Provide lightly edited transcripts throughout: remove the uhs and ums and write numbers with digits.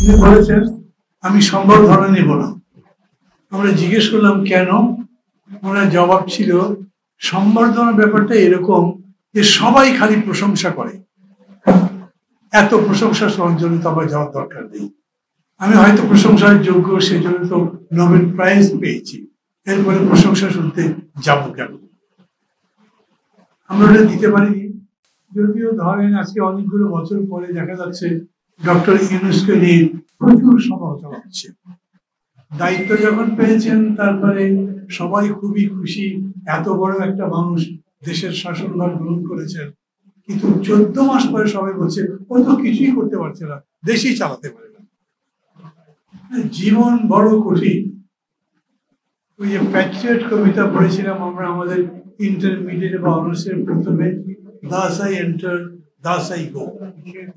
তিনি বলেছেন আমি সম্বর্ধনা নেব না। আমরা জিজ্ঞেস করলাম কেন? ওনার জবাব ছিল সম্বর্ধনার ব্যাপারটা এরকম যে সবাই খালি প্রশংসা করে, এত প্রশংসা সবার জন্য তো আবার যাওয়ার দরকার নেই। আমি হয়তো প্রশংসার যোগ্য, সেই জন্য তো নোবেল প্রাইজ পেয়েছি, এরপরে প্রশংসা শুনতে যাব কেন? আমরা ওটা দিতে পারিনি। যদিও ধরেন আজকে অনেকগুলো বছর পরে দেখা যাচ্ছে ডক্টর ইউনূসকে নিয়ে প্রচুর সমালোচনা হচ্ছে। দায়িত্ব যখন পেয়েছেন তারপরে সবাই খুবই খুশি, এত বড় একটা মানুষ দেশের শাসনভার গ্রহণ করেছেন, কিন্তু 14 মাস পরে সবাই বলছে ও তো কিছুই করতে পারছে না, দেশই চালাতে পারে না। জীবন বড় কঠিন। ওই যে প্যাট্রিয়ট কবিতা পড়েছিলাম আমরা আমাদের ইন্টারমিডিয়েট বা অনার্সের প্রথমে, Das I enter Das I go.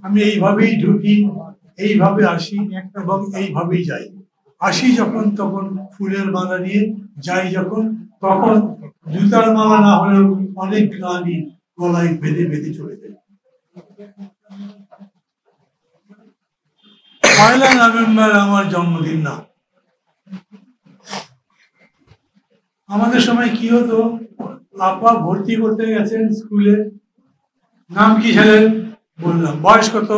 আমি এইভাবেই ঢুকি, এইভাবে আসি এবং এইভাবেই যাই। আসি যখন তখন ফুলের মালা নিয়ে, যাই যখন তখন জুতার মালা না হলেও অনেক গানই গলায় বেঁধে বেঁধে চলে যায়। 1 নভেম্বর আমার জন্মদিন না। আমাদের সময় কি হতো, আপা ভর্তি করতে গেছেন স্কুলে, নাম কি ছেলের? বললাম। বয়স কত?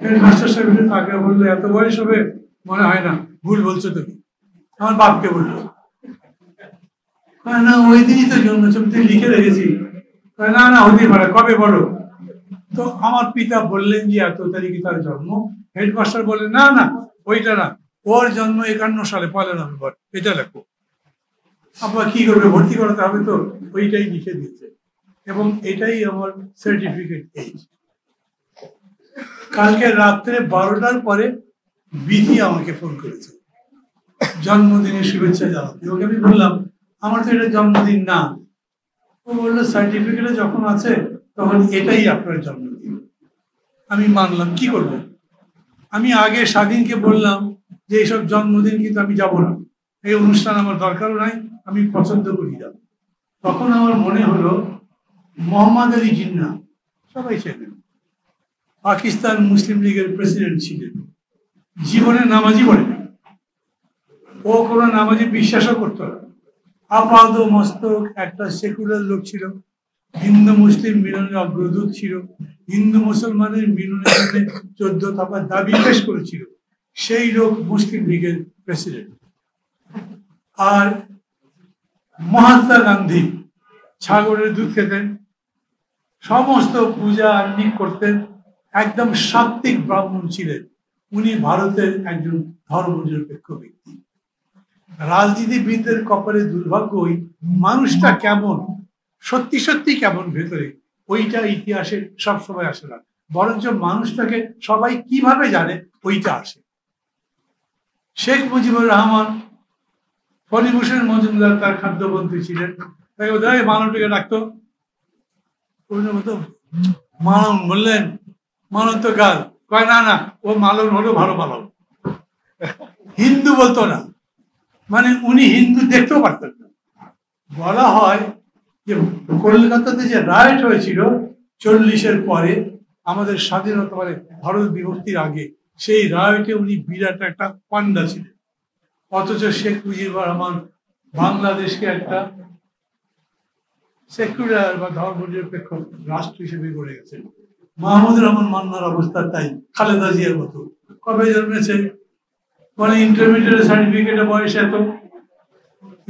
হেডমাস্টার সাহেব তাকে বললো এত বয়স হবে? মনে হয় না, ভুল বলছো তুমি। আমার বাপকে বললো, না ওই দিনই তো জন্মছবিতে লিখে রেখেছি। না না হতেই পারে, কবে বলো? তো আমার পিতা বললেন যে এত তারিখে তার জন্ম। হেডমাস্টার বললেন না না ওইটা না, ওর জন্ম 51 সালে 1 নভেম্বর, এটা লেখো। আপনার কি করবে, ভর্তি করাতে হবে তো, ওইটাই লিখে দিয়েছে এবং এটাই আমার সার্টিফিকেট এইজ। কালকে রাত্রে 12টার পরে বিধি আমাকে ফোন করেছে জন্মদিনের শুভেচ্ছা জানাতে। ওকে আমি বললাম আমার তো এটা জন্মদিন না। ও বললো সার্টিফিকেটে যখন আছে তখন এটাই আপনার জন্মদিন। আমি মানলাম, কি করব? আমি আগে স্বাধীনকে বললাম যে এইসব জন্মদিন কিন্তু আমি যাব না, এই অনুষ্ঠান আমার দরকারও নাই, আমি পছন্দ করি না। তখন আমার মনে হলো মোহাম্মদ আলী জিন্না সবাই চেনেন, পাকিস্তান মুসলিম লীগের প্রেসিডেন্ট ছিলেন, জীবনে নামাজি পড়ে না, ও কোনো নামাজি বিশ্বাসও করতো না, আপাদ মস্তক একটা সেকুলার লোক ছিল, হিন্দু মুসলিম মিলনের অগ্রদূত ছিল, হিন্দু মুসলমানের মিলনের জন্য 14 দফা দাবি পেশ করেছিল, সেই লোক মুসলিম লীগের প্রেসিডেন্ট। আর মহাত্মা গান্ধী ছাগলের দুধ খেতেন, সমস্ত পূজা আহ্নিক করতেন, একদম সাত্ত্বিক ব্রাহ্মণ ছিলেন। উনি ভারতের একজন ধর্মনিরপেক্ষ ব্যক্তি। রাজনীতিবিদদের কপালে দুর্ভাগ্য, ওই মানুষটা কেমন, সত্যি সত্যি কেমন ভেতরে, ওইটা ইতিহাসে সবসময় আসে না, বরঞ্চ মানুষটাকে সবাই কিভাবে জানে ওইটা আসে। শেখ মুজিবুর রহমান, ফণীভূষণ মজুমদার তার খাদ্যমন্ত্রী ছিলেন, তাই ওদের মানবটাকে ডাকতো, মানব বললেন মানব তো গাল কয়, না না ও মালন হলো ভালো মালন, হিন্দু বলতো না, মানে উনি হিন্দু দেখতেও পারতেন না। বলা হয় যে কলকাতাতে যে রাইট হয়েছিল 40-এর পরে, আমাদের স্বাধীনতা মানে ভারত বিভক্তির আগে, সেই রাইটে উনি বিরাট একটা পান্ডা ছিলেন। অথচ শেখ মুজিবুর রহমান বাংলাদেশকে একটা সেকুলার বা ধর্মনিরপেক্ষ রাষ্ট্র হিসেবে গড়ে গেছেন। মাহমুদুর রহমান মান্নার অবস্থা তাই, খালেদা জিয়ার মতো। কবে জন্মেছে? মানে ইন্টারমিডিয়েট সার্টিফিকেটের বয়স এত,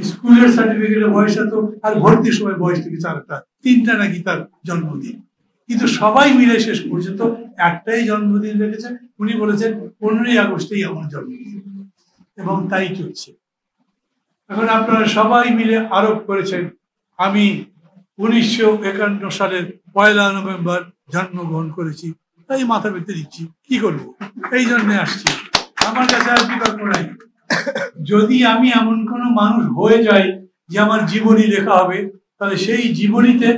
স্কুলের সার্টিফিকেটের বয়স এত, আর ভর্তির সময় বয়স থেকে 4টা 3টা নাকি তার জন্মদিন, কিন্তু সবাই মিলে শেষ পর্যন্ত একটাই জন্মদিন রেখেছে। উনি বলেছেন 15ই আগস্টেই আমার জন্মদিন, এবং তাই চলছে। এখন আপনারা সবাই মিলে আরোপ করেছেন আমি 1951 সালের 1 নভেম্বর জন্মগ্রহণ করেছি, তাই মাথা পেতে দিচ্ছি, কি করবো, এই জন্য আসছি। আমার কাছে আর বিকল্প নাই। যদি আমি এমন কোনো মানুষ হয়ে যাই যে আমার জীবনী লেখা হবে, তাহলে সেই জীবনীতে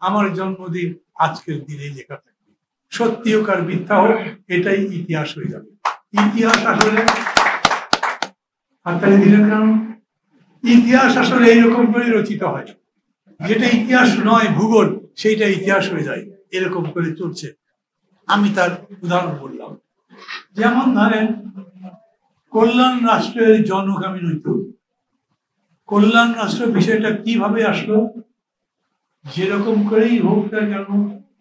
আমার জন্মদিন আজকের দিনে লেখা থাকবে, সত্যি হোক আর মিথ্যা হোক, এটাই ইতিহাস হয়ে যাবে। ইতিহাস আসলে হাততালি দিলেন কেন? ইতিহাস আসলে এইরকম করে রচিত হয়, যেটা ইতিহাস নয় ভূগোল, সেইটা ইতিহাস হয়ে যায়, এরকম করে চলছে। আমি তার উদাহরণ বললাম। যেমন ধরেন কল্যাণ রাষ্ট্রের জনক আমি নইতো। কল্যাণ রাষ্ট্র বিষয়টা কিভাবে আসলো? যেরকম করেই হোক না কেন,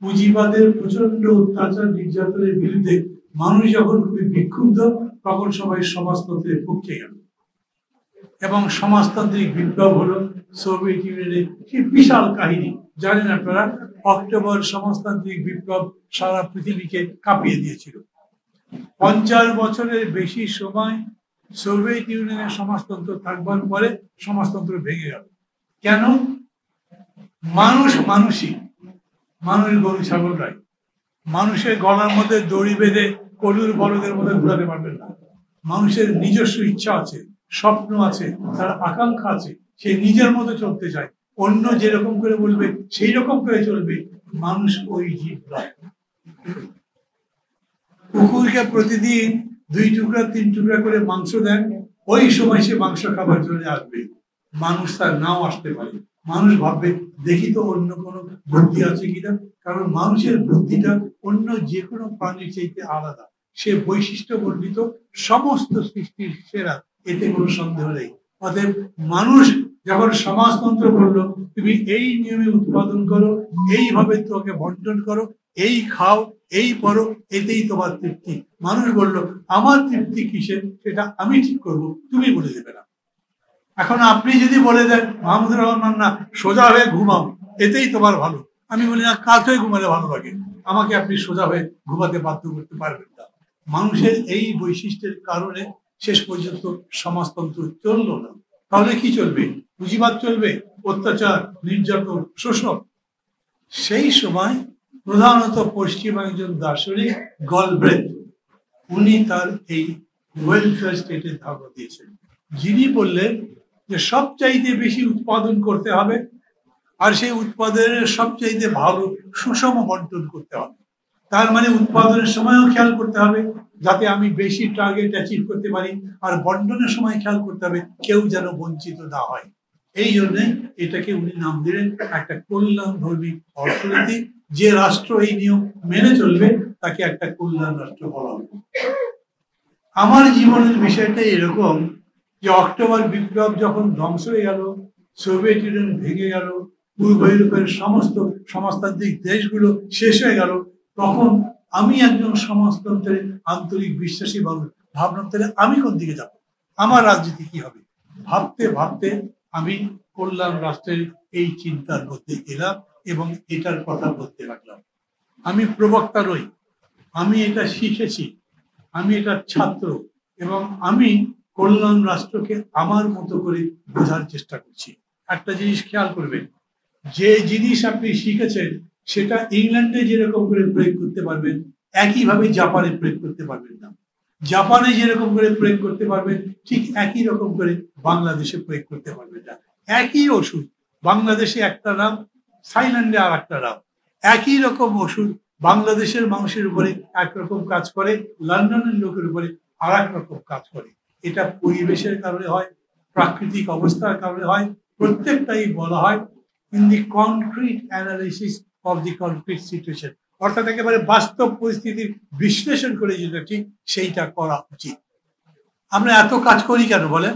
পুঁজিবাদের প্রচন্ড অত্যাচার নির্যাতনের বিরুদ্ধে মানুষ যখন খুবই বিক্ষুব্ধ, তখন সবাই সমাজতন্ত্রের পক্ষে গেল এবং সমাজতান্ত্রিক বিপ্লব হলো সোভিয়েত ইউনিয়নের। কি বিশাল কাহিনী জানেন আপনারা? অক্টোবর সমাজতান্ত্রিক বিপ্লব সারা পৃথিবীকে কাঁপিয়ে দিয়েছিল। 50 বছরের বেশি সময় সোভিয়েত ইউনিয়নের সমাজতন্ত্র থাকবার পরে সমাজতন্ত্র ভেঙে গেল। কেন? মানুষই মানুষ গরু ছাগল নয়। মানুষের গলার মধ্যে দড়ি বেঁধে কলুর বলদের মধ্যে ঘুরাতে পারবেন না। মানুষের নিজস্ব ইচ্ছা আছে, স্বপ্ন আছে, তার আকাঙ্ক্ষা আছে, সে নিজের মতো চলতে চায়। অন্য যেরকম করে বলবে সেই রকম করে চলবে। মানুষ ওই জীব নয়। কুকুরকে প্রতিদিন 2 টুকরা 3 টুকরা করে মাংস দেন, ওই সময় সে মাংস খাবার জন্য আসবে। মানুষ তার নাও আসতে পারে। মানুষ ভাববে দেখি তো অন্য কোনো বুদ্ধি আছে কিনা, কারণ মানুষের বুদ্ধিটা অন্য যে কোনো প্রাণীর চাইতে আলাদা। সে বৈশিষ্ট্য বর্ণিত, সমস্ত সৃষ্টির সেরা, এতে কোনো সন্দেহ নেই। অতএব মানুষ যখন সমাজতন্ত্র করলো, তুমি এই নিয়মে উৎপাদন করো, এইভাবে তোমাকে বন্টন করো, এই খাও, এই পড়ো, এতেই তোমার তৃপ্তি। মানুষ বললো আমার তৃপ্তি কিসের সেটা আমি ঠিক করবো, তুমি বলে দেবে না। এখন আপনি যদি বলে দেন মাহমুদুর রহমান না, সোজা হয়ে ঘুমাও, এতেই তোমার ভালো, আমি বলি না, কাজ হয়ে ঘুমালে ভালো লাগে, আমাকে আপনি সোজা হয়ে ঘুমাতে বাধ্য করতে পারবেন না। মানুষের এই বৈশিষ্ট্যের কারণে শেষ পর্যন্ত সমাজতন্ত্র চললো না। তাহলে কি চলবে? পুঁজিবাদ চলবে, অত্যাচার, নির্যাতন, শোষণ। সেই সময় প্রধানত পশ্চিমা একজন দার্শনিক গলব্রেথ, উনি তার এই ওয়েলফেয়ার স্টেটের ধারণা দিয়েছেন। যিনি বললেন যে সবচাইতে বেশি উৎপাদন করতে হবে, আর সেই উৎপাদনের সবচাইতে ভালো সুষম বন্টন করতে হবে। তার মানে উৎপাদনের সময়ও খেয়াল করতে হবে যাতে আমি বেশি টার্গেট অ্যাচিভ করতে পারি, আর বন্টনের সময় খেয়াল করতে হবে কেউ যেন বঞ্চিত না হয়। এই জন্যে এটাকে উনি নাম দিলেন একটা কল্যাণধর্মী অর্থনীতি। যে রাষ্ট্র এই নিয়ম মেনে চলবে তাকে একটা কল্যাণ রাষ্ট্র বলা হবে। আমার জীবনের বিষয়টা এরকম যে অক্টোবর বিপ্লব যখন ধ্বংস হয়ে গেল, সোভিয়েত ইউনিয়ন ভেঙে গেল, পূর্ব ইউরোপের সমস্ত সমাজতান্ত্রিক দেশগুলো শেষ হয়ে গেল, তখন আমি একজন সমাজতন্ত্রের আন্তরিক বিশ্বাসী মানুষ ভাবলাম তাহলে আমি কোন দিকে যাব, আমার রাজনীতি কি হবে। ভাবতে ভাবতে আমি কল্যাণ রাষ্ট্রের এই চিন্তার মধ্যে এলাম এবং এটার কথা বলতে লাগলাম। আমি প্রবক্তা নই, আমি এটা শিখেছি, আমি এটার ছাত্র, এবং আমি কল্যাণ রাষ্ট্রকে আমার মতো করে বোঝার চেষ্টা করছি। একটা জিনিস খেয়াল করবেন, যে জিনিস আপনি শিখেছেন সেটা ইংল্যান্ডে যেরকম করে প্রয়োগ করতে পারবেন, একইভাবে জাপানে প্রয়োগ করতে পারবেন না। জাপানে যেরকম করে প্রয়োগ করতে পারবেন, ঠিক একই রকম করে বাংলাদেশে প্রয়োগ করতে পারবেন না। একই ওষুধ বাংলাদেশে একটা নাম, থাইল্যান্ডে আর একটা নাম। একই রকম ওষুধ বাংলাদেশের মানুষের উপরে একরকম কাজ করে, লন্ডনের লোকের উপরে আর এক রকম কাজ করে। এটা পরিবেশের কারণে হয়, প্রাকৃতিক অবস্থার কারণে হয়। প্রত্যেকটাই বলা হয় in the concrete analysis of the concrete situation, অর্থাৎ একেবারে বাস্তব পরিস্থিতির বিশ্লেষণ করে যেটা ঠিক সেইটা করা উচিত। আমরা এত কাজ করি কেন বলেন?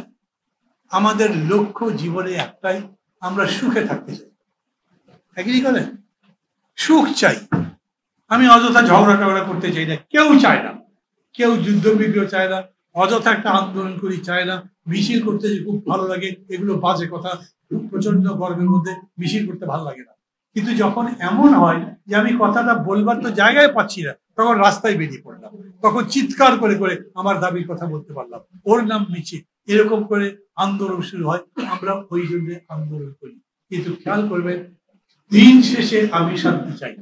আমাদের লক্ষ্য জীবনে একটাই, আমরা সুখে থাকতে চাই। এগ্রি করেন? সুখ চাই। আমি অযথা ঝগড়া টগড়া করতে চাই না, কেউ চায় না, কেউ যুদ্ধ বিগ্রহ চায় না, অযথা একটা আন্দোলন করি চায় না, মিছিল করতে খুব ভালো লাগে, এগুলো বাজে কথা। প্রচন্ড গরমের মধ্যে মিছিল করতে ভালো লাগে না। কিন্তু যখন এমন হয় যে আমি কথাটা বলবার তো জায়গায় পাচ্ছি না, তখন রাস্তায় বেরিয়ে পড়লাম, তখন চিৎকার করে করে আমার দাবির কথা বলতে পারলাম, ওর নাম মিছিল। এরকম করে আন্দোলন শুরু হয়, আমরা ওই জন্য আন্দোলন করি। কিন্তু খেয়াল করবেন, দিন শেষে আমি শান্তি চাই,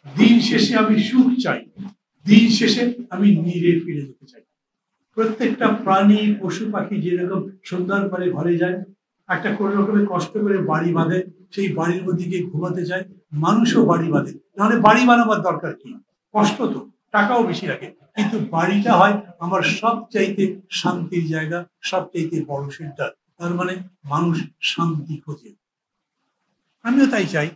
দিন শেষে আমি সুখ চাই, দিন শেষে আমি নীড়ে ফিরে যেতে চাই। প্রত্যেকটা প্রাণী, পশু পাখি যেরকম সন্ধ্যার পরে ঘরে যায়, একটা কোনো রকমের কষ্ট করে বাড়ি বাঁধে, সেই বাড়ির মধ্যে গিয়ে ঘুমাতে চায়। মানুষও বাড়ি বাঁধে, নাহলে বাড়ি বানাবার দরকার কি? কষ্ট তো, টাকাও বেশি লাগে, কিন্তু বাড়িটা হয় আমার সবচাইতে শান্তির জায়গা, সবচাইতে বড় সেন্টার। তার মানে মানুষ শান্তি খোঁজে, আমিও তাই চাই।